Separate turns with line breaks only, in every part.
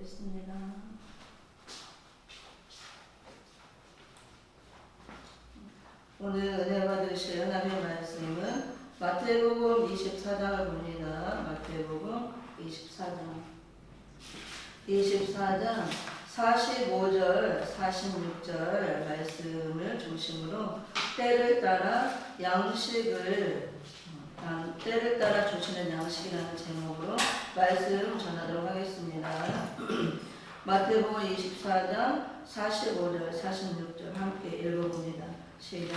있습니다. 오늘 은혜 받으실 하나님의 말씀은 마태복음 24장을 봅니다. 마태복음 24장 45절 46절 말씀을 중심으로 때를 따라 주시는 양식이라는 제목으로 말씀 전하도록 하겠습니다. 마태복음 24장 45절 46절 함께 읽어봅니다. 시작.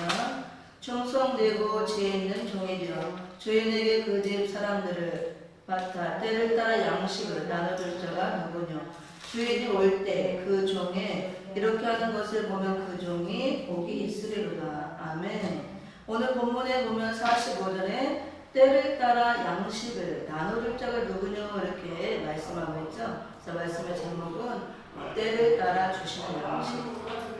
충성되고 지혜 있는 종이되어 주인에게 그 집 사람들을 맡아 때를 따라 양식을 나눠줄 자가 누구뇨. 주인이 올 때 그 종에 이렇게 하는 것을 보면 그 종이 복이 있으리로다. 아멘. 오늘 본문에 보면 45절에 때를 따라 양식을 나눠줄 자가 누구뇨 이렇게 말씀하고 있죠. 그래서 말씀의 제목은 때를 따라 주시는 양식.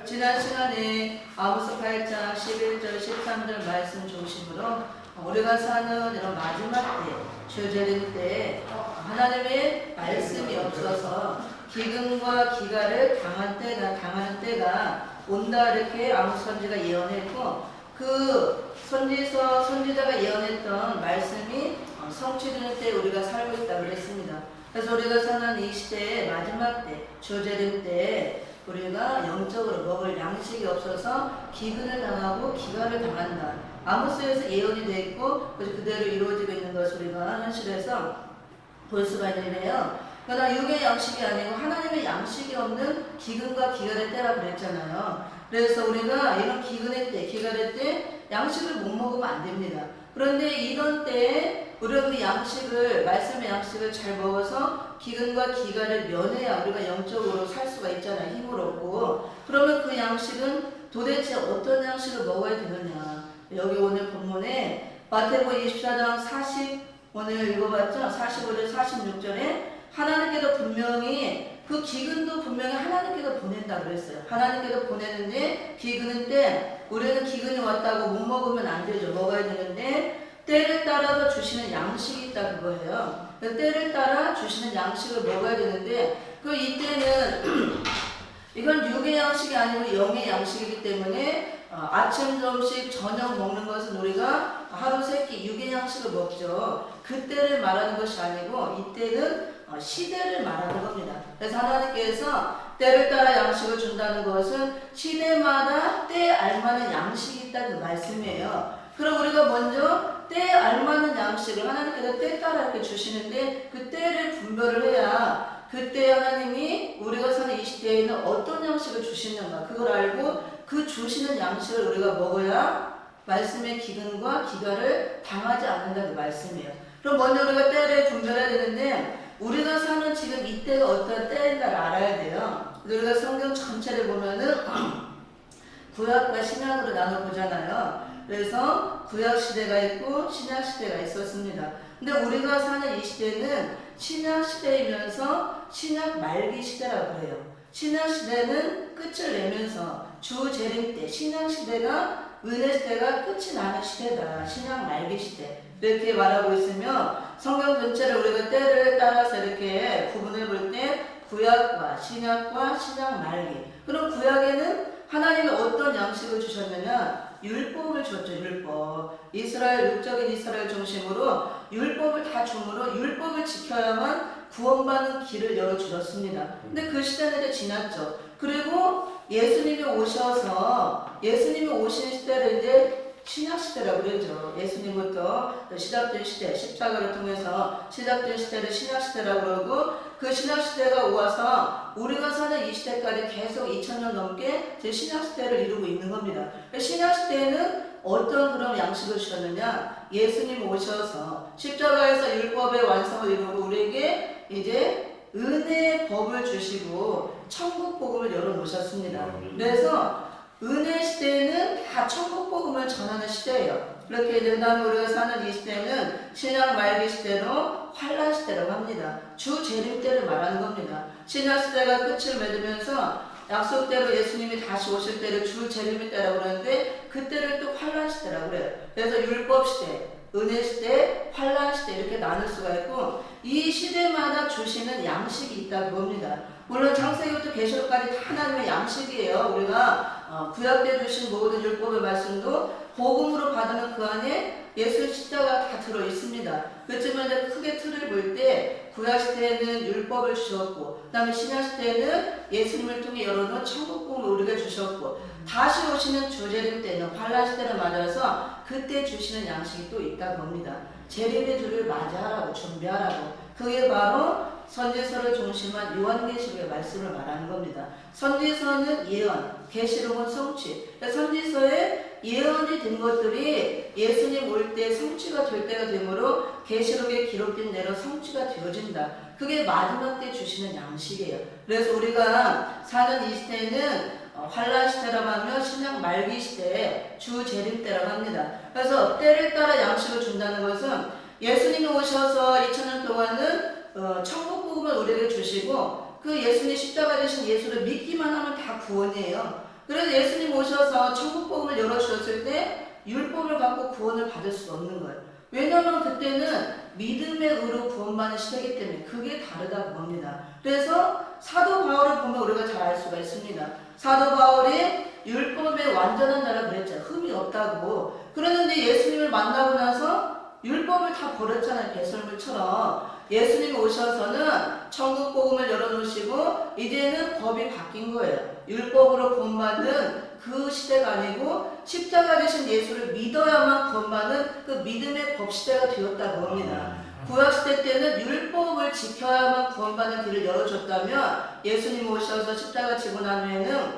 지난 시간에 아모스 8장 11절 13절 말씀 중심으로 우리가 사는 이런 마지막 때, 주제림 때 하나님의 말씀이 없어서 기근과 기갈을 당하는 때가 온다 이렇게 아모스 선지가 예언했고, 그 선지자가 예언했던 말씀이 성취되는 때 우리가 살고 있다고 그랬습니다. 그래서 우리가 사는 이 시대의 마지막 때, 주제림 때 우리가 영적으로 먹을 양식이 없어서 기근을 당하고 기갈을 당한다. 아모스에서 예언이 되어 있고 그대로 이루어지고 있는 것을 우리가 현실에서 볼 수가 있는데요. 그러나 육의 양식이 아니고 하나님의 양식이 없는 기근과 기갈의 때라 그랬잖아요. 그래서 우리가 이런 기근의 때, 기갈의 때 양식을 못 먹으면 안 됩니다. 그런데 이런 때에 우리가 그 양식을, 말씀의 양식을 잘 먹어서 기근과 기갈을 면해야 우리가 영적으로 살 수가 있잖아요. 힘을 얻고. 그러면 그 양식은 도대체 어떤 양식을 먹어야 되느냐. 여기 오늘 본문에 마태복음 24장 40, 오늘 읽어봤죠? 45절 46절에 하나님께서 분명히 그 기근도 분명히 하나님께서 보낸다 그랬어요. 하나님께서 보내는데 기근은 때 우리는 기근이 왔다고 못 먹으면 안 되죠. 먹어야 되는데 때를 따라서 주시는 양식이 있다 그거예요. 때를 따라 주시는 양식을 먹어야 되는데 그 이때는 이건 육의 양식이 아니고 영의 양식이기 때문에 아침, 점심, 저녁 먹는 것은 우리가 하루 세 끼 육의 양식을 먹죠. 그때를 말하는 것이 아니고 이때는 시대를 말하는 겁니다. 그래서 하나님께서 때를 따라 양식을 준다는 것은 시대마다 때에 알맞는 양식이 있다는 말씀이에요. 그럼 우리가 먼저 때에 알맞는 양식을 하나님께서 때에 따라 이렇게 주시는데 그 때를 분별을 해야 그때 하나님이 우리가 사는 이 시대에는 어떤 양식을 주시는가 그걸 알고 그 주시는 양식을 우리가 먹어야 말씀의 기근과 기갈을 당하지 않는다는 말씀이에요. 그럼 먼저 우리가 때를 분별해야 되는데 우리가 사는 지금 이때가 어떤 때인가를 알아야 돼요. 우리가 성경 전체를 보면은 구약과 신약으로 나눠보잖아요. 그래서 구약 시대가 있고 신약 시대가 있었습니다. 근데 우리가 사는 이 시대는 신약 시대이면서 신약 말기 시대라고 그래요. 신약 시대는 끝을 내면서 주 재림 때, 신약 시대가 은혜 시대가 끝이 나는 시대다. 신약 말기 시대. 이렇게 말하고 있으며 성경 전체를 우리가 때를 따라서 이렇게 구분해 볼 때 구약과 신약과 신약 말기. 그럼 구약에는 하나님이 어떤 양식을 주셨느냐? 율법을 줬죠. 율법. 이스라엘, 육적인 이스라엘 중심으로 율법을 다 줌으로 율법을 지켜야만 구원받는 길을 열어주셨습니다. 근데 그 시대는 이제 지났죠. 그리고 예수님이 오셔서 예수님이 오신 시대를 이제 신약시대라고 그러죠. 예수님부터 시작된 시대, 십자가를 통해서 시작된 시대를 신약시대라고 그러고 그 신약시대가 와서 우리가 사는 이 시대까지 계속 2000년 넘게 제 신약시대를 이루고 있는 겁니다. 신약시대에는 어떤 그런 양식을 주셨느냐? 예수님 오셔서 십자가에서 율법의 완성을 이루고 우리에게 이제 은혜의 법을 주시고 천국 복음을 열어놓으셨습니다. 그래서 은혜 시대에는 다 천국 복음을 전하는 시대예요. 그렇게 된다면 우리가 사는 이 시대는 신약 말기 시대로 환란 시대라고 합니다. 주 재림 때를 말하는 겁니다. 신약 시대가 끝을 맺으면서 약속대로 예수님이 다시 오실 때를 주 재림 때라고 그러는데 그때를 또 환란 시대라고 그래요. 그래서 율법 시대, 은혜 시대, 환란 시대 이렇게 나눌 수가 있고 이 시대마다 주시는 양식이 있다 그겁니다. 물론 창세기부터 계시록까지 다 하나님의 양식이에요. 우리가 구약 때 주신 모든 율법의 말씀도 복음으로 받으면 그 안에 예수 십자가 다 들어 있습니다. 그렇지만 이제 크게 틀을 볼 때 구약 시대에는 율법을 주셨고, 그다음에 신약 시대에는 예수님을 통해 열어놓은 천국 복음을 우리가 주셨고, 다시 오시는 주재림 때는 환란 시대를 맞아서 그때 주시는 양식이 또 있다고 합니다. 재림의 주를 맞이하라고 준비하라고. 그게 바로 선지서를 중심한 요한계시록의 말씀을 말하는 겁니다. 선지서는 예언, 계시록은 성취. 선지서에 예언이 된 것들이 예수님 올 때 성취가 될 때가 되므로 계시록에 기록된 대로 성취가 되어진다. 그게 마지막 때 주시는 양식이에요. 그래서 우리가 사는 이 시대는 환란 시대라고 하면 신약 말기 시대, 주 재림 때라고 합니다. 그래서 때를 따라 양식을 준다는 것은 예수님이 오셔서 2000년 동안은 천국 복음을 우리에게 주시고, 그 예수님 십자가 되신 예수를 믿기만 하면 다 구원이에요. 그래서 예수님 오셔서 천국 복음을 열어주셨을 때 율법을 갖고 구원을 받을 수가 없는 거예요. 왜냐하면 그때는 믿음의 의로 구원받는 시대이기 때문에 그게 다르다고 봅니다. 그래서 사도 바울을 보면 우리가 잘 알 수가 있습니다. 사도 바울이 율법의 완전한 자라 그랬잖아요. 흠이 없다고. 그랬는데 예수님을 만나고 나서 율법을 다 버렸잖아요. 배설물처럼. 예수님이 오셔서는 천국 복음을 열어놓으시고 이제는 법이 바뀐 거예요. 율법으로 구원받는 그 시대가 아니고 십자가 되신 예수를 믿어야만 구원받는 그 믿음의 법 시대가 되었다고 합니다. 구약시대 때는 율법을 지켜야만 구원받는 길을 열어줬다면 예수님 오셔서 십자가 지고 난 후에는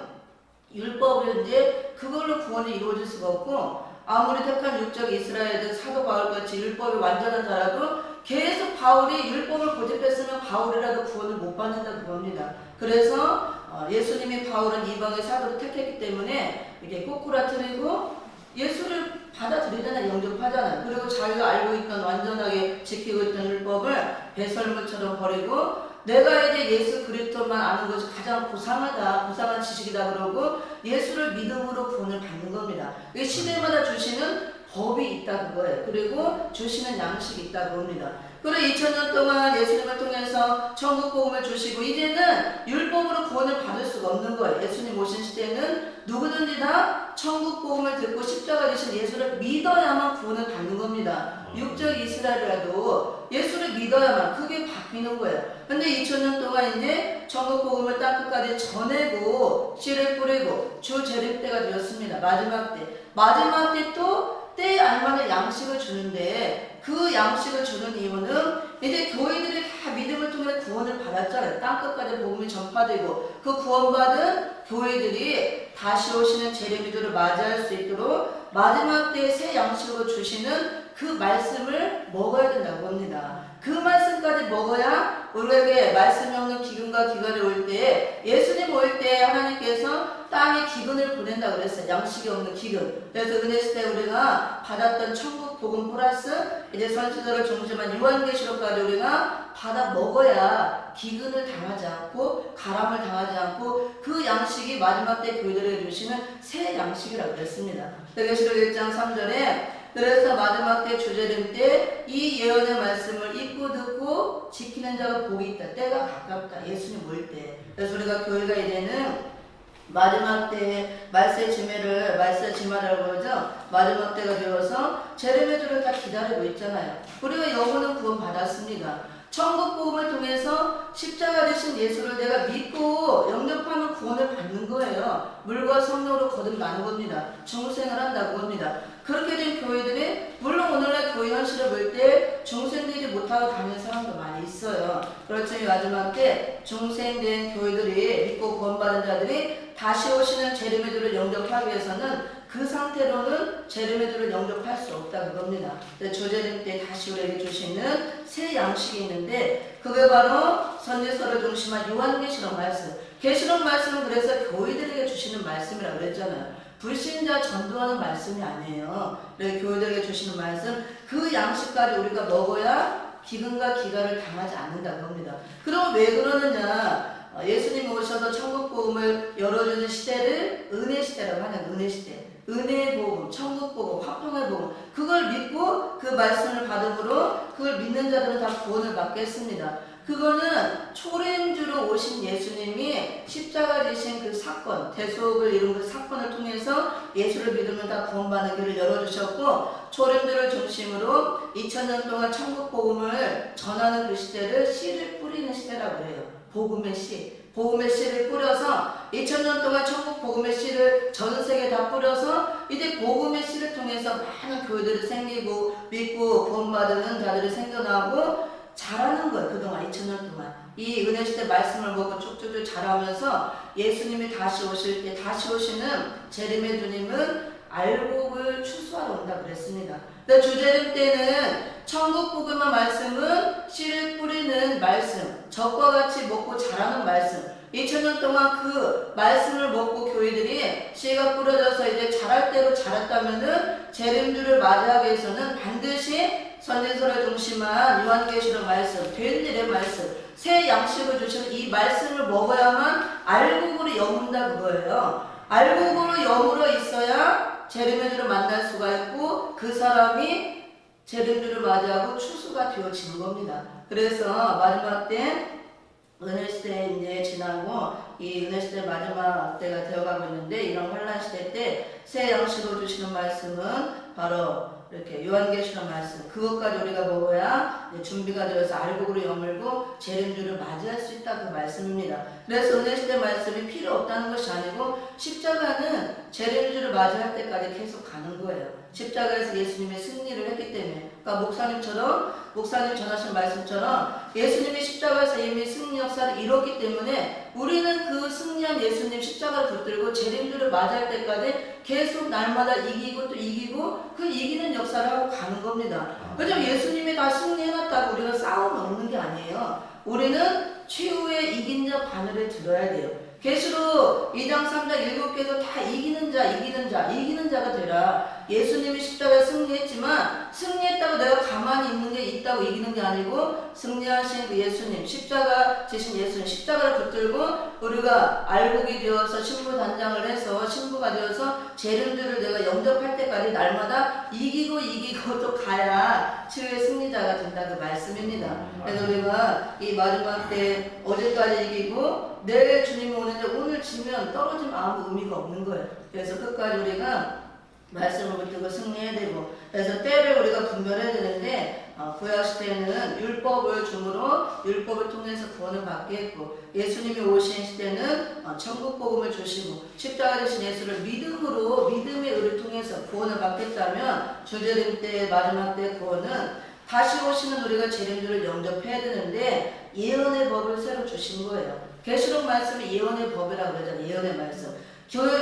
율법을 이제 그걸로 구원이 이루어질 수가 없고, 아무리 택한 육적 이스라엘들 사도 바울같이 율법이 완전한 자라도 계속 바울이 율법을 고집했으면 바울이라도 구원을 못 받는다고 봅니다. 그래서 예수님이 바울은 이방의 사도를 택했기 때문에 이렇게 꼬꾸라뜨리고 예수를 받아들이잖아요. 영접하잖아요. 그리고 자기가 알고 있던 완전하게 지키고 있던 율법을 배설물처럼 버리고, 내가 이제 예수 그리스도만 아는 것이 가장 고상하다, 고상한 지식이다 그러고 예수를 믿음으로 구원을 받는 겁니다. 이게 시대마다 주시는 법이 있다 그거예요. 그리고 주시는 양식이 있다고 합니다. 그리고 2000년 동안 예수님을 통해서 천국 복음을 주시고 이제는 율법으로 구원을 받을 수가 없는 거예요. 예수님 오신 시대는 누구든지 다 천국 복음을 듣고 십자가 되신 예수를 믿어야만 구원을 받는 겁니다. 육적 이스라엘이라도 예수를 믿어야만 그게 바뀌는 거예요. 근데 2000년 동안 이제 천국 복음을 땅끝까지 전해고 씨를 뿌리고 주 재림 때가 되었습니다. 마지막 때. 마지막 때 또 때에 알맞은 양식을 주는데, 그 양식을 주는 이유는 이제 교회들이 다 믿음을 통해 구원을 받았잖아요. 땅끝까지 복음이 전파되고 그 구원받은 교회들이 다시 오시는 재림의 주를 맞이할 수 있도록 마지막 때에 새 양식으로 주시는 그 말씀을 먹어야 된다고 합니다. 그 말씀까지 먹어야 우리에게 말씀이 없는 기근과 기간이 올 때, 예수님 올 때 하나님께서 땅에 기근을 보낸다고 그랬어요. 양식이 없는 기근. 그래서 은혜 시대 우리가 받았던 천국 복음 플러스 이제 선지서를 중심한 요한계시록까지 우리가 받아 먹어야 기근을 당하지 않고 가람을 당하지 않고 그 양식이 마지막 때 교회들에게 주시는 새 양식이라고 그랬습니다. 계시록 1장 3절에 그래서 마지막 때 주재림 때 이 예언의 말씀을 읽고 듣고 지키는 자가 복이 있다. 때가 가깝다. 예수님 올 때. 그래서 우리가 교회가 이제는 마지막 때에 말세 지매라고 그러죠. 마지막 때가 되어서 재림의 주를 다 기다리고 있잖아요. 우리가 영혼은 구원 받았습니다. 천국 복음을 통해서 십자가 되신 예수를 내가 믿고 영접하면 구원을 받는 거예요. 물과 성령으로 거듭나는 겁니다. 중생을 한다고 합니다. 그렇게 된 교회들이 물론 오늘날 교회 현실을 볼 때 중생되지 못하고 다니는 사람도 많이 있어요. 그렇지만 마지막 때 중생된 교회들이 믿고 구원받은 자들이 다시 오시는 재림의 주를 영접하기 위해서는 그 상태로는 재림의 주를 영접할 수 없다 그겁니다. 주재림 때 다시 우리에게 주시는 새 양식이 있는데 그게 바로 선지서를 중심한 요한계시록 말씀. 계시록 말씀은 그래서 교회들에게 주시는 말씀이라고 그랬잖아요. 불신자 전도하는 말씀이 아니에요. 교회들에게 주시는 말씀, 그 양식까지 우리가 먹어야 기근과 기갈을 당하지 않는다고 합니다. 그럼 왜 그러느냐? 예수님 오셔서 천국 복음을 열어주는 시대를 은혜 시대라고 하는 은혜 시대. 은혜의 복음, 천국 복음, 화평의 복음, 그걸 믿고 그 말씀을 받음으로 그걸 믿는 자들은 다 구원을 받겠습니다. 그거는 초림주로 오신 예수님이 십자가 지신 그 사건, 대속을 이룬 그 사건을 통해서 예수를 믿으면 다 구원받는 길을 열어주셨고, 초림주를 중심으로 2000년 동안 천국 복음을 전하는 그 시대를 씨를 뿌리는 시대라고 해요. 복음의 씨. 복음의 씨를 뿌려서 2000년 동안 천국 복음의 씨를 전 세계에 다 뿌려서 이제 복음의 씨를 통해서 많은 교회들이 생기고 믿고 구원받는 자들이 생겨나고 자라는 거예요. 그동안 2000년 동안 이 은혜시대 말씀을 보고 쭉쭉쭉 자라면서 예수님이 다시 오실 때 다시 오시는 재림의 주님은 알곡을 추수하러 온다 그랬습니다. 근데 주재림 때는 천국 복음의 말씀은 씨를 뿌리는 말씀, 적과 같이 먹고 자라는 말씀. 2000년 동안 그 말씀을 먹고 교회들이 씨가 뿌려져서 이제 자랄 대로 자랐다면은 재림주를 맞이하기 위해서는 반드시 선지서를 중심한 요한계시록 말씀, 된 일의 말씀, 새 양식을 주시는 이 말씀을 먹어야만 알곡으로 여문다 그거예요. 알곡으로 여물어 있어야 재림의 주를 만날 수가 있고 그 사람이 재림주를 맞이하고 추수가 되어지는 겁니다. 그래서 마지막 때 은혜시대 이제 지나고 이 은혜시대 마지막 때가 되어가고 있는데 이런 환란시대 때 새 양식을 주시는 말씀은 바로 이렇게 요한계시록 말씀 그것까지 우리가 먹어야 준비가 되어서 알곡으로 여물고 재림주를 맞이할 수 있다 그 말씀입니다. 그래서 은혜시대 말씀이 필요 없다는 것이 아니고 십자가는 재림주를 맞이할 때까지 계속 가는 거예요. 십자가에서 예수님의 승리를 했기 때문에 그러니까 목사님 전하신 말씀처럼 예수님이 십자가에서 이미 승리 역사를 이뤘기 때문에 우리는 그 승리한 예수님 십자가를 붙들고 재림주를 맞이할 때까지 계속 날마다 이기고 또 이기고 그 이기는 역사를 하고 가는 겁니다. 그죠? 예수님이 다 승리해놨다고 우리가 싸움은 없는 게 아니에요. 우리는 최후의 이긴 자 바늘을 들어야 돼요. 계시록 2장 3장 7개에서 다 이기는 자가 되라. 예수님이 십자가에 승리했지만 승리했다고 내가 가만히 있는 게 있다고 이기는 게 아니고 승리하신 그 예수님 십자가 지신 예수님 십자가를 붙들고 우리가 알곡이 되어서 신부 단장을 해서 신부가 되어서 재림주를 내가 영접할 때까지 날마다 이기고 또 가야 최후의 승리자가 된다 그 말씀입니다. 그래서 우리가 이 마지막 때 어제까지 이기고 내일 주님이 오는데 오늘 지면 떨어지면 아무 의미가 없는 거예요. 그래서 끝까지 우리가 말씀을 붙들고 승리해야 되고 그래서 때를 우리가 분별해야 되는데 구약시대에는 율법을 주므로 율법을 통해서 구원을 받게 했고 예수님이 오신 시대는 천국 복음을 주시고 십자가 되신 예수를 믿음의 의를 통해서 구원을 받겠다면 주재림 때 마지막 때 구원은 다시 오시는 우리가 재림주를 영접해야 되는데 예언의 법을 새로 주신 거예요. 계시록 말씀이 예언의 법이라고 그러잖아요. 예언의 말씀.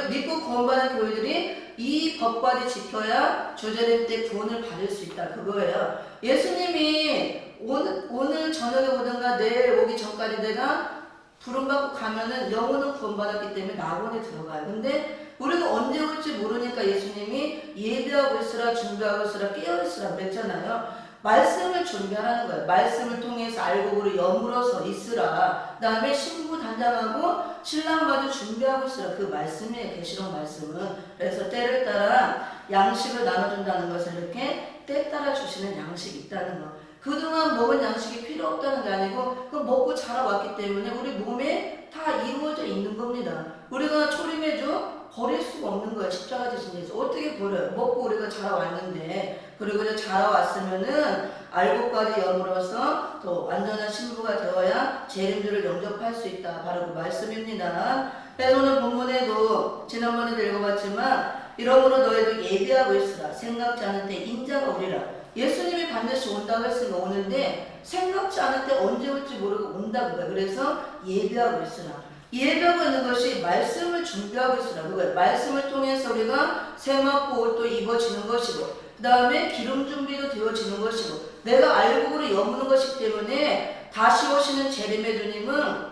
믿고 구원받은 교회들이 이 법까지 지켜야 주재림 때 구원을 받을 수 있다. 그거예요. 예수님이 오늘 저녁에 오든가 내일 오기 전까지 내가 부름받고 가면은 영혼은 구원받았기 때문에 낙원에 들어가요. 근데 우리가 언제 올지 모르니까 예수님이 예배하고 있으라 준비하고 있으라 깨어있으라 그랬잖아요. 말씀을 준비하라는 거예요. 말씀을 통해서 알곡으로 여물어서 있으라. 그 다음에 신부 단장하고 신랑 마주 준비하고 있으라. 그 말씀이에요. 계시록 말씀은. 그래서 때를 따라 양식을 나눠준다는 것은 이렇게 때 따라 주시는 양식이 있다는 거. 그동안 먹은 양식이 필요 없다는 게 아니고 그 먹고 자라왔기 때문에 우리 몸에 다 이루어져 있는 겁니다. 우리가 초림해줘 버릴 수가 없는 거예요. 십자가 지신 예수. 어떻게 버려요? 먹고 우리가 자라왔는데 그리고 이제 자라왔으면은 알곡까지 여물어서 또 완전한 신부가 되어야 재림주를 영접할 수 있다. 바로 그 말씀입니다. 그래서 오늘 본문에도 지난번에도 읽어봤지만 이러므로 너희도 예비하고 있으라. 생각지 않은 때 인자가 오리라. 예수님이 반드시 온다고 했으니까 오는데 생각지 않은 때 언제 올지 모르고 온다고 해요. 그래서 예비하고 있으라. 예배하고 있는 것이 말씀을 준비하고 있으라. 그거예요. 말씀을 통해서 우리가 새 맞고 옷도 입어지는 것이고 그 다음에 기름 준비도 되어지는 것이고 내가 알곡으로 여무는 것이기 때문에 다시 오시는 재림의 주님은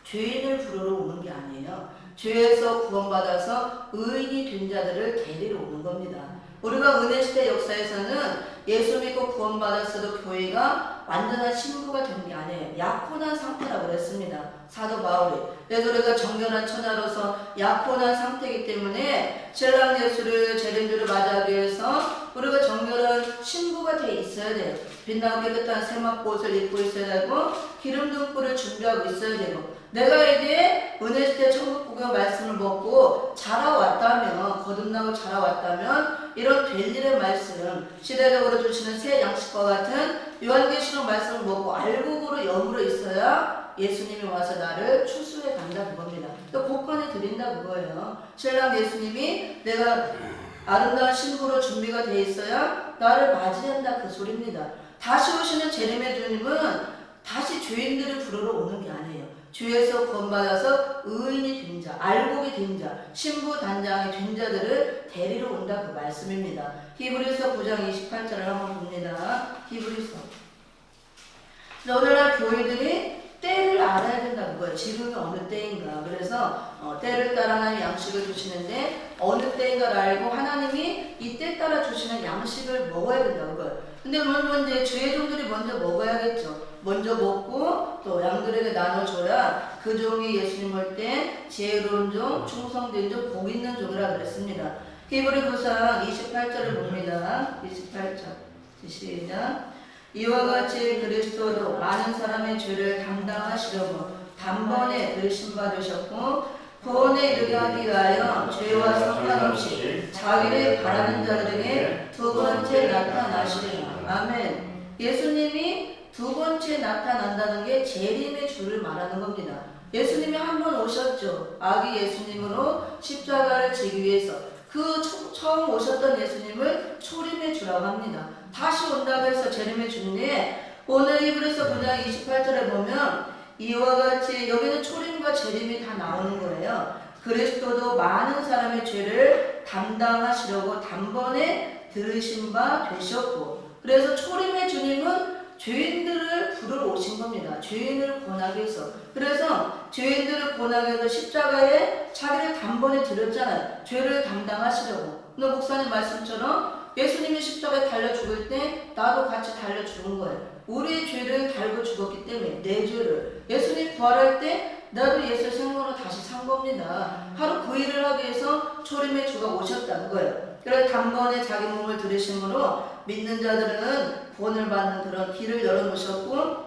죄인을 부르러 오는 게 아니에요. 죄에서 구원받아서 의인이 된 자들을 데리러 오는 겁니다. 우리가 은혜시대 역사에서는 예수 믿고 구원받았어도 교회가 완전한 신부가 된 게 아니에요. 약혼한 상태라고 그랬습니다. 사도 바울이. 그래서 우리가 정결한 처녀로서 약혼한 상태이기 때문에 신랑 예수를 재림주를 맞이하기 위해서 우리가 정결한 신부가 돼 있어야 돼요. 빛나고 깨끗한 세마포옷을 입고 있어야 되고 기름 등불을 준비하고 있어야 되고 내가 이제 은혜시대 천국 구경 말씀을 먹고 자라왔다면 거듭나고 자라왔다면 이런 될 일의 말씀 시대적으로 주시는 새 양식과 같은 요한계시록 말씀을 먹고 알곡으로 염으로 있어야 예수님이 와서 나를 추수해 간다 그겁니다. 또 복권에 드린다 그거예요. 신랑 예수님이 내가 아름다운 신부로 준비가 돼 있어야 나를 맞이한다 그 소리입니다. 다시 오시는 재림의 주님은 다시 죄인들을 부르러 오는 게 아니에요. 죄에서 구원받아서 의인이 된 자, 알곡이 된 자, 신부 단장이 된 자들을 데리러 온다 그 말씀입니다. 히브리서 9장 28절을 한번 봅니다. 히브리서. 오늘날 교회들이 때를 알아야 된다는 거예요. 지금이 어느 때인가. 그래서 때를 따라 하나님 양식을 주시는데 어느 때인가를 알고 하나님이 이 때 따라 주시는 양식을 먹어야 된다는 거예요. 근데 물론 이제 주의 종들이 먼저 먹어야겠죠. 먼저 먹고 또 양들에게 나눠줘야 그 종이 예수님 올 때 지혜로운 종, 충성된 종, 복 있는 종이라 그랬습니다. 히브리서 28절을 봅니다. 28절 시작. 이와 같이 그리스도도 많은 사람의 죄를 담당하시려고 단번에 들으심받으셨고 구원에 이르게 하기 위하여 죄와 상관없이 자기를 바라는 자들에게 두 번째 나타나시리라. 아멘. 예수님이 두 번째 나타난다는 게 재림의 주를 말하는 겁니다. 예수님이 한 번 오셨죠. 아기 예수님으로 십자가를 지기 위해서. 그 처음 오셨던 예수님을 초림의 주라고 합니다. 다시 온다고 해서 재림의 주인데 오늘 히브리서 9장 28절에 보면 이와 같이 여기는 초림과 재림이 다 나오는 거예요. 그리스도도 많은 사람의 죄를 담당하시려고 단번에 들으신 바 되셨고 그래서 초림의 주님은 죄인들을 부르러 오신 겁니다. 죄인을 구원하기 위해서. 그래서 죄인들을 구원하기 위해서 십자가에 자기를 단번에 드렸잖아요. 죄를 담당하시려고. 오늘 목사님 말씀처럼 예수님이 십자가에 달려 죽을 때 나도 같이 달려 죽은 거예요. 우리의 죄를 달고 죽었기 때문에 내 죄를. 예수님 부활할 때 나도 예수 생명으로 다시 산 겁니다. 하루 그 일을 하기 위해서 초림의 주가 오셨다는 거예요. 그래서 단번에 자기 몸을 들으심으로 믿는 자들은 구원을 받는 그런 길을 열어놓으셨고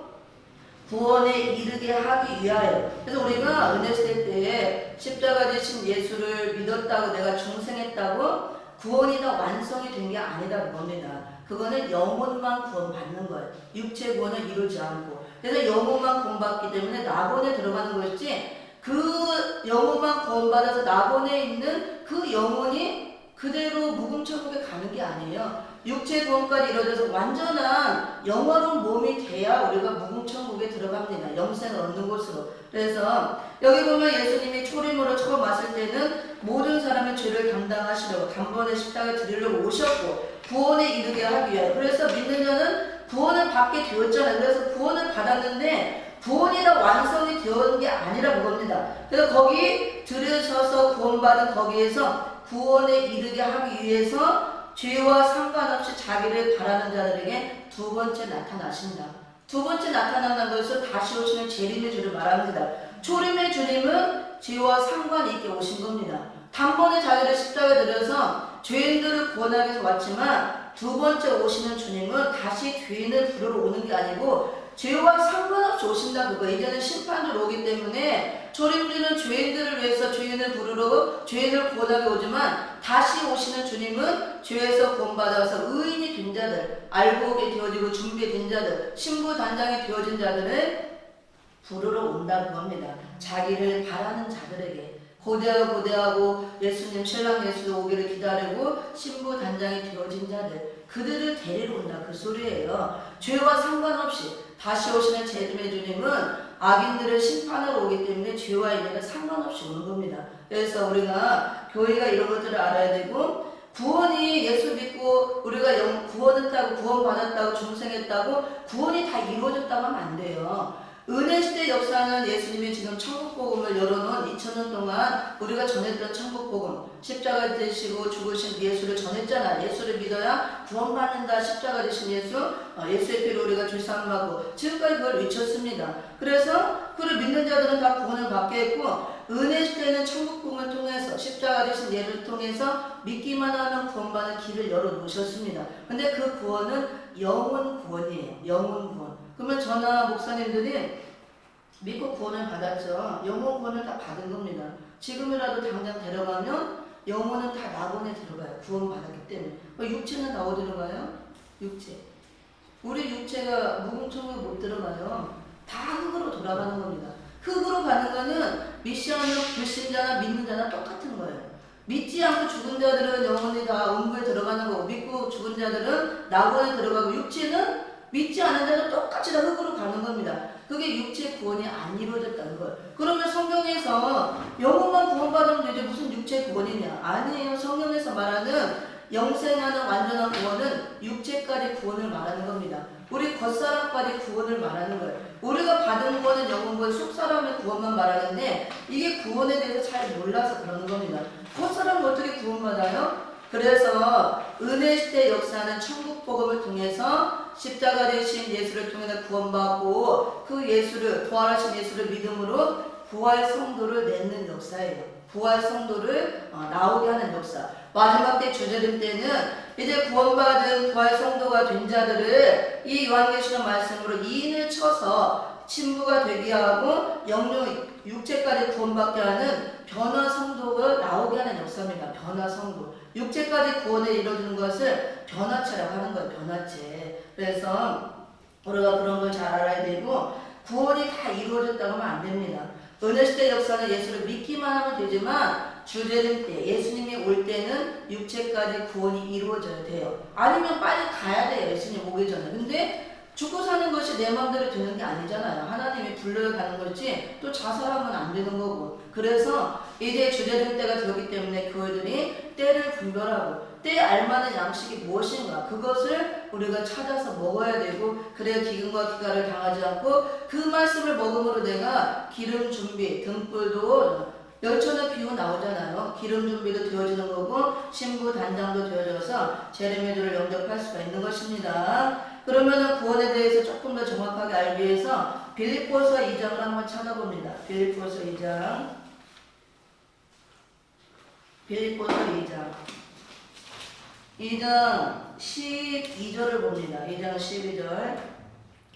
구원에 이르게 하기 위하여. 그래서 우리가 은혜시대 때에 십자가 되신 예수를 믿었다고 내가 중생했다고 구원이 다 완성이 된 게 아니다 그겁니다. 그거는 영혼만 구원받는 거예요. 육체 구원을 이루지 않고. 그래서 영혼만 구원받기 때문에 낙원에 들어가는 것이지 그 영혼만 구원받아서 낙원에 있는 그 영혼이 그대로 묵음천국에 가는 게 아니에요. 육체 구원까지 이루어져서 완전한 영화로운 몸이 돼야 우리가 묵음천국에 들어갑니다. 영생을 얻는 곳으로. 그래서 여기 보면 예수님이 초림으로 처음 왔을 때는 모든 사람의 죄를 담당하시려고 단번에 십자가에 드리려고 오셨고 구원에 이르게 하기 위하여. 그래서 믿는 자는 구원을 받게 되었잖아요. 그래서 구원을 받았는데 구원이 다 완성이 되었는 게 아니라 그겁니다. 그래서 거기 들으셔서 구원받은 거기에서 구원에 이르게 하기 위해서 죄와 상관없이 자기를 바라는 자들에게 두 번째 나타나신다. 두 번째 나타나는 것은 다시 오시는 재림의 주를 말합니다. 초림의 주님은 죄와 상관이 있게 오신 겁니다. 단번에 자기를 십자가에 들여서 죄인들을 구원하기 위해서 왔지만 두 번째 오시는 주님은 다시 죄인을 부르러 오는 게 아니고 죄와 상관없이 오신다 그거. 이제는 심판으로 오기 때문에 초림주는 죄인들을 위해서 죄인을 부르러 죄인을 구원하게 오지만 다시 오시는 주님은 죄에서 구원받아서 의인이 된 자들, 알곡이 되어지고 준비된 자들, 신부 단장이 되어진 자들을 부르러 온다는 겁니다. 자기를 바라는 자들에게. 고대하고 예수님 신랑 예수 오기를 기다리고 신부 단장이 되어진 자들 그들을 데리러 온다 그 소리예요. 죄와 상관없이 다시 오시는 재림의 주님은 악인들을 심판하러 오기 때문에 죄와 인연에 상관없이 오는 겁니다. 그래서 우리가 교회가 이런 것들을 알아야 되고 구원이 예수 믿고 우리가 구원했다고 구원받았다고 중생했다고 구원이 다 이루어졌다고 하면 안 돼요. 은혜 시대 역사는 예수님이 지금 천국복음을 열어놓은 2000년 동안 우리가 전했던 천국복음, 십자가 되시고 죽으신 예수를 전했잖아. 예수를 믿어야 구원받는다. 십자가 되신 예수, 예수의 피로 우리가 죄사함받고 지금까지 그걸 외쳤습니다. 그래서 그를 믿는 자들은 다 구원을 받게 했고, 은혜 시대는 천국복음을 통해서 십자가 되신 예를 통해서 믿기만 하면 구원받는 길을 열어놓으셨습니다. 근데 그 구원은 영혼 구원이에요. 영혼 구원. 그러면 저나 목사님들이 믿고 구원을 받았죠. 영혼 구원을 다 받은 겁니다. 지금이라도 당장 데려가면 영혼은 다 낙원에 들어가요. 구원 받았기 때문에. 육체는 다 어디로 가요? 육체. 우리 육체가 무궁천국에 못 들어가요. 다 흙으로 돌아가는 겁니다. 흙으로 가는 거는 미션으로 불신자나 믿는 자나 똑같은 거예요. 믿지 않고 죽은 자들은 영혼이 다 음부에 들어가는 거고, 믿고 죽은 자들은 낙원에 들어가고, 육체는 믿지 않은 자도 똑같이 다 흙으로 가는 겁니다. 그게 육체 구원이 안 이루어졌다는 거예요. 그러면 성경에서 영혼만 구원받으면 되지 무슨 육체 구원이냐? 아니에요. 성경에서 말하는 영생하는 완전한 구원은 육체까지 구원을 말하는 겁니다. 우리 겉사람까지 구원을 말하는 거예요. 우리가 받은 구원은 영혼 구원, 속사람의 구원만 말하는데 이게 구원에 대해서 잘 몰라서 그러는 겁니다. 겉사람은 어떻게 구원받아요? 그래서 은혜 시대 역사는 천국 복음을 통해서 십자가 되신 예수를 통해서 구원받고, 그 예수를, 부활하신 예수를 믿음으로 부활 성도를 내는 역사예요. 부활 성도를 나오게 하는 역사. 마지막 때 주저림 때는 이제 구원받은 부활 성도가 된 자들을 이 요한계시록 말씀으로 이인을 쳐서 친부가 되게 하고 영육 육체까지 구원받게 하는 변화 성도가 나오게 하는 역사입니다. 변화 성도. 육체까지 구원을 이루어주는 것을 변화체라고 하는 거예요. 변화체. 그래서 우리가 그런 걸 잘 알아야 되고, 구원이 다 이루어졌다고 하면 안 됩니다. 은혜 시대 역사는 예수를 믿기만 하면 되지만 주재림 때, 예수님이 올 때는 육체까지 구원이 이루어져야 돼요. 아니면 빨리 가야 돼요. 예수님 오기 전에. 근데 죽고 사는 것이 내 마음대로 되는 게 아니잖아요. 하나님이 불러야 가는 거지 또 자살하면 안 되는 거고. 그래서 이제 주재림 때가 되었기 때문에 교회들이 때를 분별하고 때에 알맞은 양식이 무엇인가, 그것을 우리가 찾아서 먹어야 되고, 그래야 기근과 기가를 당하지 않고, 그 말씀을 먹음으로 내가 기름 준비, 등불도 열처는 비유 나오잖아요. 기름 준비도 되어지는 거고 신부 단장도 되어져서 제레미야를 영접할 수가 있는 것입니다. 그러면 구원에 대해서 조금 더 정확하게 알기 위해서 빌립보서 2장을 한번 찾아봅니다. 빌립보서 2장. 빌립보서 2장 12절을 봅니다. 2장 12절.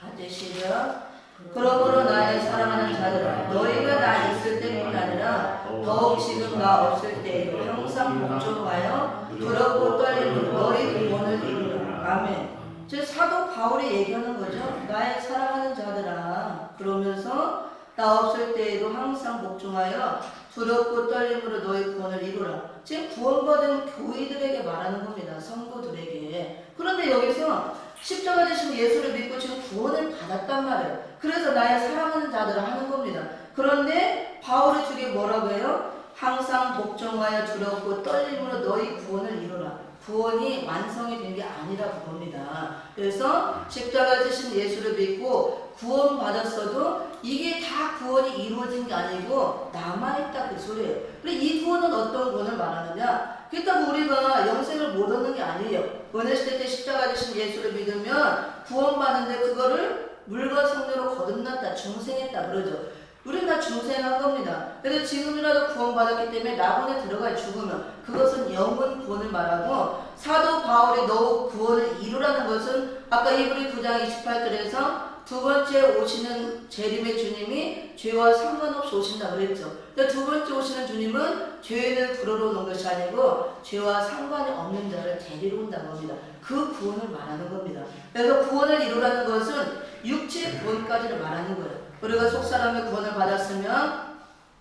같이 시작. 그러므로 나의 사랑하는 자들아, 너희가 나 있을 때뿐 아니라 더욱 지금 나 없을 때에도 항상 복종하여 두렵고 떨리는 너희 구원을 이루라. 아멘. 즉 사도 바울이 얘기하는 거죠. 나의 사랑하는 자들아, 그러면서 나 없을 때에도 항상 복종하여 두렵고 떨림으로 너희 구원을 이루라. 지금 구원받은 교회들에게 말하는 겁니다. 성도들에게. 그런데 여기서 십자가 되신 예수를 믿고 지금 구원을 받았단 말이에요. 그래서 나의 사랑하는 자들을 하는 겁니다. 그런데 바울이 저게 뭐라고 해요? 항상 복종하여 두렵고 떨림으로 너희 구원을 이루라. 구원이 완성이 된 게 아니라고 봅니다. 그래서 십자가 되신 예수를 믿고 구원 받았어도 이게 다 구원이 이루어진 게 아니고 남아있다, 그 소리예요. 근데 이 구원은 어떤 구원을 말하느냐? 그렇다고 우리가 영생을 못 얻는 게 아니에요. 은혜 시대 때 십자가 되신 예수를 믿으면 구원받는데 그거를 물과 성령으로 거듭났다, 중생했다 그러죠. 우리는 다 중생한 겁니다. 그래서 지금이라도 구원받았기 때문에 낙원에 들어가 죽으면 그것은 영혼 구원을 말하고, 사도 바울이 너 구원을 이루라는 것은 아까 이브리 9장 28절에서 두 번째 오시는 재림의 주님이 죄와 상관없이 오신다 그랬죠. 그러니까 두 번째 오시는 주님은 죄인을 부르러 오는 것이 아니고 죄와 상관이 없는 자를 데리러 온다는 겁니다. 그 구원을 말하는 겁니다. 그래서 구원을 이루라는 것은 육체 구원까지를 말하는 거예요. 우리가 속사람의 구원을 받았으면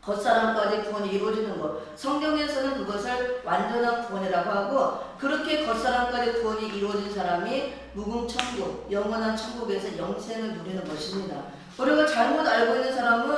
겉사람까지 구원이 이루어지는 것. 성경에서는 그것을 완전한 구원이라고 하고, 그렇게 겉사람까지 구원이 이루어진 사람이 무궁천국, 영원한 천국에서 영생을 누리는 것입니다. 우리가 잘못 알고 있는 사람은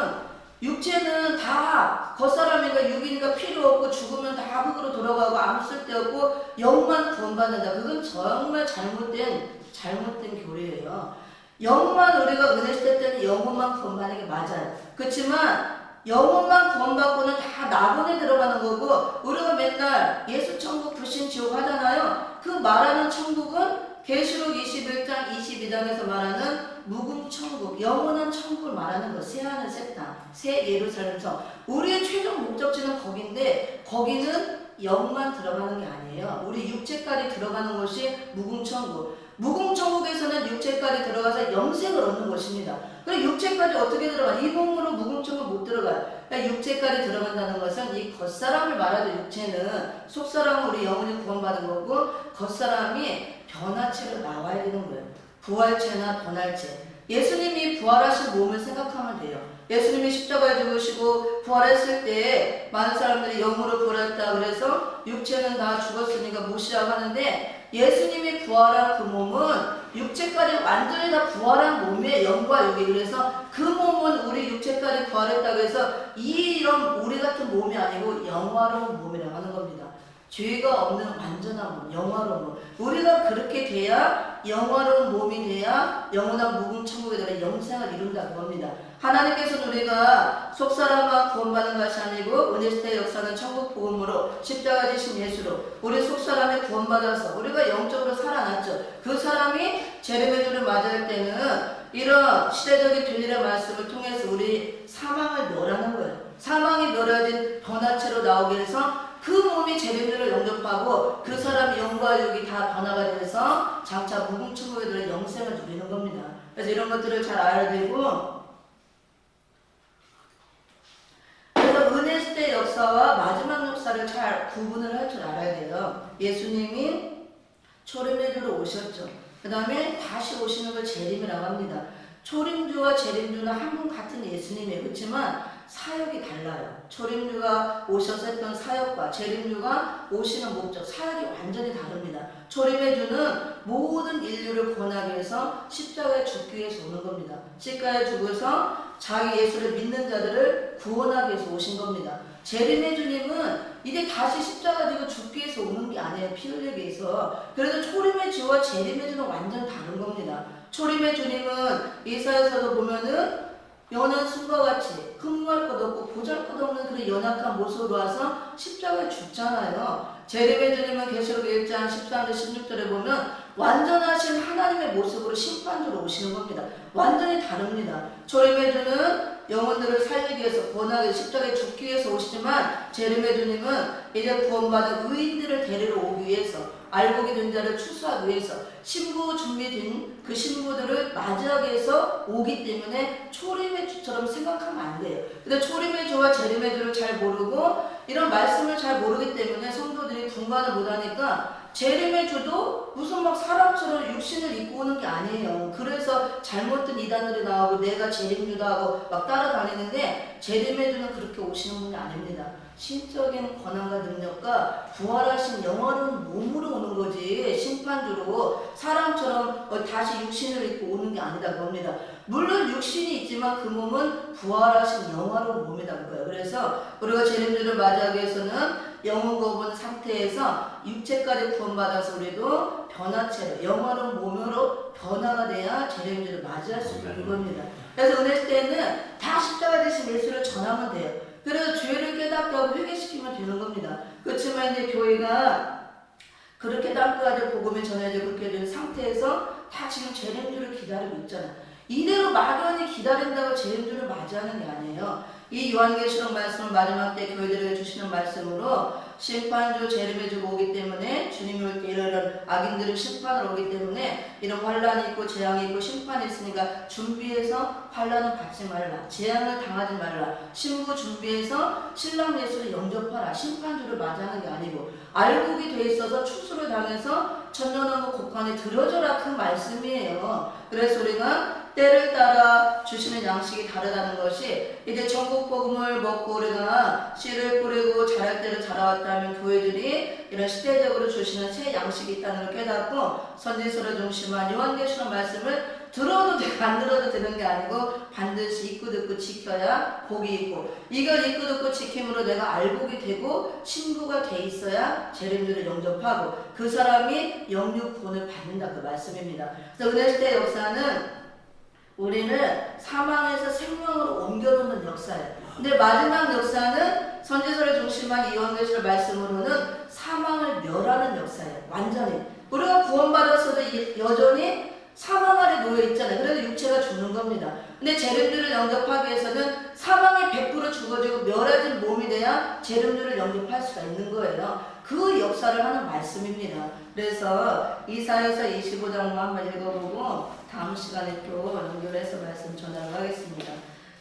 육체는 다 겉사람이니까 육이니까 필요 없고 죽으면 다 흙으로 돌아가고 아무 쓸데없고 영만 구원받는다. 그건 정말 잘못된 교리예요. 영만 우리가 은혜 시대 때는 영혼만 구원받는 게 맞아요. 그렇지만 영혼만 구원받고는 다 낙원에 들어가는 거고, 우리가 맨날 예수 천국 불신 지옥 하잖아요. 그 말하는 천국은 계시록 21장 22장에서 말하는 묵음 천국, 영원한 천국을 말하는 거. 새하늘 새 땅, 새 예루살렘성. 우리의 최종 목적지는 거긴데 거기는 영만 들어가는 게 아니에요. 우리 육체까지 들어가는 것이 묵음 천국. 묵음 천국에서는 육체까지 들어가서 영생을 얻는 것입니다. 그럼 육체까지 어떻게 들어가? 이 몸으로 묵음 천국 못 들어가요. 그러니까 육체까지 들어간다는 것은 이 겉사람을 말하죠. 육체는 속사람은 우리 영혼이 구원받은 거고, 겉사람이 변화체로 나와야 되는 거예요. 부활체나 변할체. 예수님이 부활하신 몸을 생각하면 돼요. 예수님이 십자가에 죽으시고 부활했을 때 많은 사람들이 영으로 부활했다 그래서 육체는 다 죽었으니까 무시하고 하는데, 예수님이 부활한 그 몸은 육체까지 완전히 다 부활한 몸의 영과 육이. 그래서 그 몸은 우리 육체까지 부활했다고 해서 이런 우리 같은 몸이 아니고 영화로운 몸이라고 하는 겁니다. 죄가 없는 완전한 몸, 영화로운 몸. 우리가 그렇게 돼야 영화로운 몸이 돼야 영원한 묵음 천국에 들어 영생을 이룬다고 합니다. 하나님께서는 우리가 속사람만 구원받는 것이 아니고 은혜 시대의 역사는 천국 복음으로 십자가 지신 예수로 우리 속사람에 구원받아서 우리가 영적으로 살아났죠. 그 사람이 제레미야를 맞이할 때는 이런 시대적인 진리의 말씀을 통해서 우리 사망을 멸하는 거예요. 사망이 멸해진 변화체로 나오게 해서 그 몸이 제레미야를 영접하고 그 사람의 영과 육이 다 변화가 돼서 장차 묵음 천국에 들어 영생을 누리는 겁니다. 그래서 이런 것들을 잘 알아야 되고, 그래서 은혜 시대 역사와 마지막 역사를 잘 구분을 할 줄 알아야 돼요. 예수님이 초림내주로 오셨죠. 그 다음에 다시 오시는 걸 재림이라고 합니다. 초림주와 재림주는 한 분 같은 예수님이에요. 그렇지만 사역이 달라요. 초림주가 오셔서 했던 사역과 재림주가 오시는 목적, 사역이 완전히 다릅니다. 초림의 주는 모든 인류를 구원하기 위해서 십자가에 죽기 위해서 오는 겁니다. 십자가에 죽어서 자기 예수를 믿는 자들을 구원하기 위해서 오신 겁니다. 재림의 주님은 이제 다시 십자가 지고 죽기 위해서 오는 게 아니에요. 피 흘리기 위해서. 그래서 초림의 주와 재림의 주는 완전 다른 겁니다. 초림의 주님은 이사야서도 보면은 연한 순과 같이 흠모할 것 없고 보잘 것 없는 그런 연약한 모습으로 와서 십자가에 죽잖아요. 재림의 주님은 계시록 1장 14절 16절에 보면 완전하신 하나님의 모습으로 심판주로 오시는 겁니다. 완전히 다릅니다. 초림의 주는 영혼들을 살리기 위해서 구원하기 위해서 십자가에 죽기 위해서 오시지만, 재림의 주님은 이제 구원받은 의인들을 데리러 오기 위해서, 알곡이 된 자를 추수하기 위해서 신부 준비된 그 신부들을 맞이하기 위해서 오기 때문에 초림의 주처럼 생각하면 안 돼요. 근데 초림의 주와 재림의 주를 잘 모르고 이런 말씀을 잘 모르기 때문에 성도들이 분간을 못하니까 재림의 주도 무슨 막 사람처럼 육신을 입고 오는 게 아니에요. 그래서 잘못된 이단들이 나오고 내가 재림주다 하고 막 따라다니는데, 재림의 주는 그렇게 오시는 분이 아닙니다. 신적인 권한과 능력과 부활하신 영원한 몸으로 오는 거지, 심판주로 사람처럼 다시 육신을 입고 오는 게 아니다고 합니다. 물론 육신이 있지만 그 몸은 부활하신 영원한 몸이라고 해요. 그래서 우리가 재림주를 맞이하기 위해서는 영혼 거부한 상태에서 육체까지 구원받아서 우리도 변화체로 영원한 몸으로 변화가 돼야 재림주를 맞이할 수 있는 겁니다. 그래서 은혜 시대에는 다 십자가 대신 예수를 전하면 돼요. 그래서 죄를 깨닫게 하고 회개시키면 되는 겁니다. 그렇지만 이제 교회가 그렇게 땅끝까지 복음이 전해지고 그렇게 된 상태에서 다 지금 재림주를 기다리고 있잖아요. 이대로 막연히 기다린다고 재림주를 맞이하는 게 아니에요. 이 요한계시록 말씀을 마지막 때 교회들에게 주시는 말씀으로 심판주 재림의 주가 오기 때문에, 주님이 올 때 이런 악인들을 심판을 오기 때문에 이런 환란이 있고 재앙이 있고 심판이 있으니까 준비해서 환란을 받지 말라, 재앙을 당하지 말라, 신부 준비해서 신랑 예수를 영접하라. 심판주를 맞이하는 게 아니고 알곡이 돼 있어서 추수를 당해서 천년왕국 곡간에 들어져라, 그 말씀이에요. 그래서 우리가 때를 따라 주시는 양식이 다르다는 것이, 이제 전국 복음을 먹고 우리가 씨를 뿌리고 자랄 때를 자라왔다면 교회들이 이런 시대적으로 주시는 새 양식이 있다는 걸 깨닫고 선지서를 중심한 요한계시록 말씀을 들어도 되고 안 들어도 되는 게 아니고 반드시 읽고 듣고 지켜야 복이 있고, 이걸 읽고 듣고 지킴으로 내가 알복이 되고 신부가 돼 있어야 재림주를 영접하고 그 사람이 영육 구원을 받는다, 그 말씀입니다. 그래서 은혜 시대 역사는 우리는 사망에서 생명으로 옮겨놓는 역사예요. 근데 마지막 역사는 선지서를 중심한 요한계시록 말씀으로는 사망을 멸하는 역사예요. 완전히. 우리가 구원받았어도 여전히 사망 아래 놓여 있잖아요. 그래서 육체가 죽는 겁니다. 근데 재림주를 영접하기 위해서는 사망이 100% 죽어지고 멸해진 몸이 돼야 재림주를 영접할 수가 있는 거예요. 그 역사를 하는 말씀입니다. 그래서 이사야서 25장만 한번 읽어보고 다음 시간에 또 연결해서 말씀 전하도록 하겠습니다.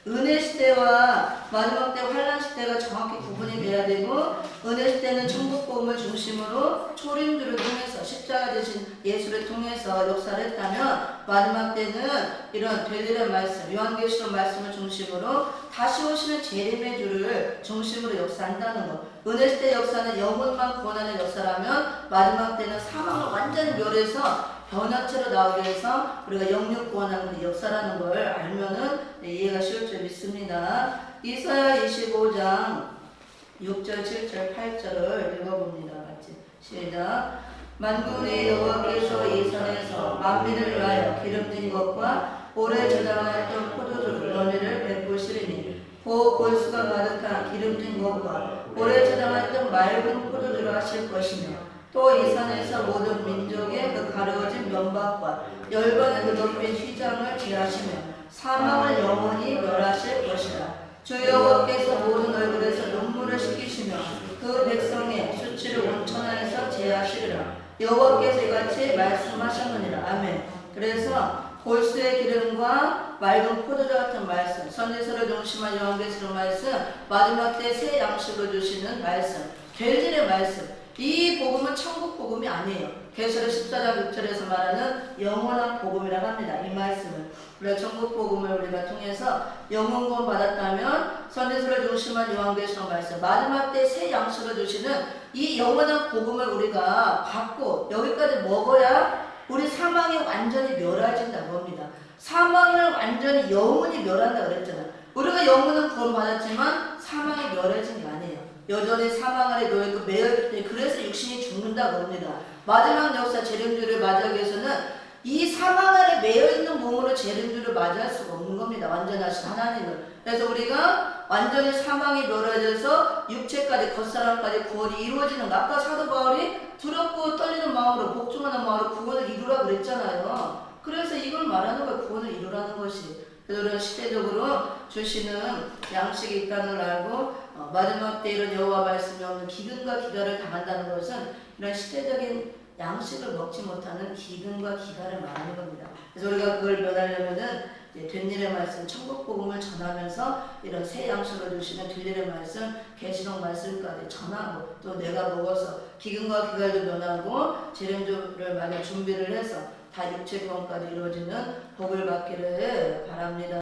은혜 시대와 마지막 때 환란 시대가 정확히 구분이 돼야 되고, 은혜 시대는 천국 복음을 중심으로 초림주를 통해서 십자가 되신 예수를 통해서 역사를 했다면, 마지막 때는 이런 되들의 말씀, 요한계시록 말씀을 중심으로 다시 오시는 재림의 주를 중심으로 역사한다는 것. 은혜 시대 역사는 영혼만 구원하는 역사라면, 마지막 때는 사망을 완전히 멸해서 변화체로 나오게 해서 우리가 영육 구원하는 역사라는 걸 알면은 이해가 쉬울 줄 믿습니다. 이사야 25장 6절, 7절, 8절을 읽어봅니다. 같이 시작. 만군의 여호와께서 이 산에서 만민을 위하여 기름진 것과 오래 저장하였던 포도주를 너희를 베푸시리니 골수가 가득한 기름진 것과 오래 저장하였던 맑은 포도주를 하실 것이며, 또 이 산에서 모든 민족의 그 가려진 면박과 열반의 그 높인 휘장을 제하시며 사망을 영원히 멸하실 것이라. 주 여호와께서 모든 얼굴에서 눈물을 씻기시며 그 백성의 수치를 온천하에서 제하시리라. 여호와께서 이같이 말씀하셨느니라. 아멘. 그래서 골수의 기름과 맑은 포도주 같은 말씀, 선지서를 중심한 요한계시록 말씀, 마지막 때 새 양식으로 주시는 말씀, 될 일의 말씀. 이 복음은 천국 복음이 아니에요. 계시록 14장 6절에서 말하는 영원한 복음이라고 합니다. 이 말씀을. 그래서 천국 복음을 우리가 통해서 영원 구원 받았다면 선지서를 중심한 요한계시록 말씀, 마지막 때 새 양식을 주시는 이 영원한 복음을 우리가 받고 여기까지 먹어야 우리 사망이 완전히 멸해진다고 합니다. 사망을 완전히 영원히 멸한다고 그랬잖아요. 우리가 영원한 구원 받았지만 사망이 멸해진 게 아니에요. 여전히 사망 아래 놓여있고 매여있기 때문에 그래서 육신이 죽는다고 합니다. 마지막 역사 재림주를 맞이하기 위해서는 이 사망 아래 매여있는 몸으로 재림주를 맞이할 수가 없는 겁니다. 완전하신 하나님을. 그래서 우리가 완전히 사망이 멸해져서 육체까지 겉사람까지 구원이 이루어지는 것. 아까 사도 바울이 두렵고 떨리는 마음으로 복종하는 마음으로 구원을 이루라 그랬잖아요. 그래서 이걸 말하는 거예요. 구원을 이루라는 것이. 그래서 우리는 시대적으로 주시는 양식이 있다는 걸 알고 마지막 때 이런 여호와 말씀이 없는 기근과 기갈을 당한다는 것은 이런 시대적인 양식을 먹지 못하는 기근과 기갈을 말하는 겁니다. 그래서 우리가 그걸 면하려면은 된 일의 말씀, 천국 복음을 전하면서 이런 새 양식을 주시는 된 일의 말씀, 계시록 말씀까지 전하고, 또 내가 먹어서 기근과 기갈도 면하고 재림주를 많이 준비를 해서 다 육체 구원까지 이루어지는 복을 받기를 바랍니다.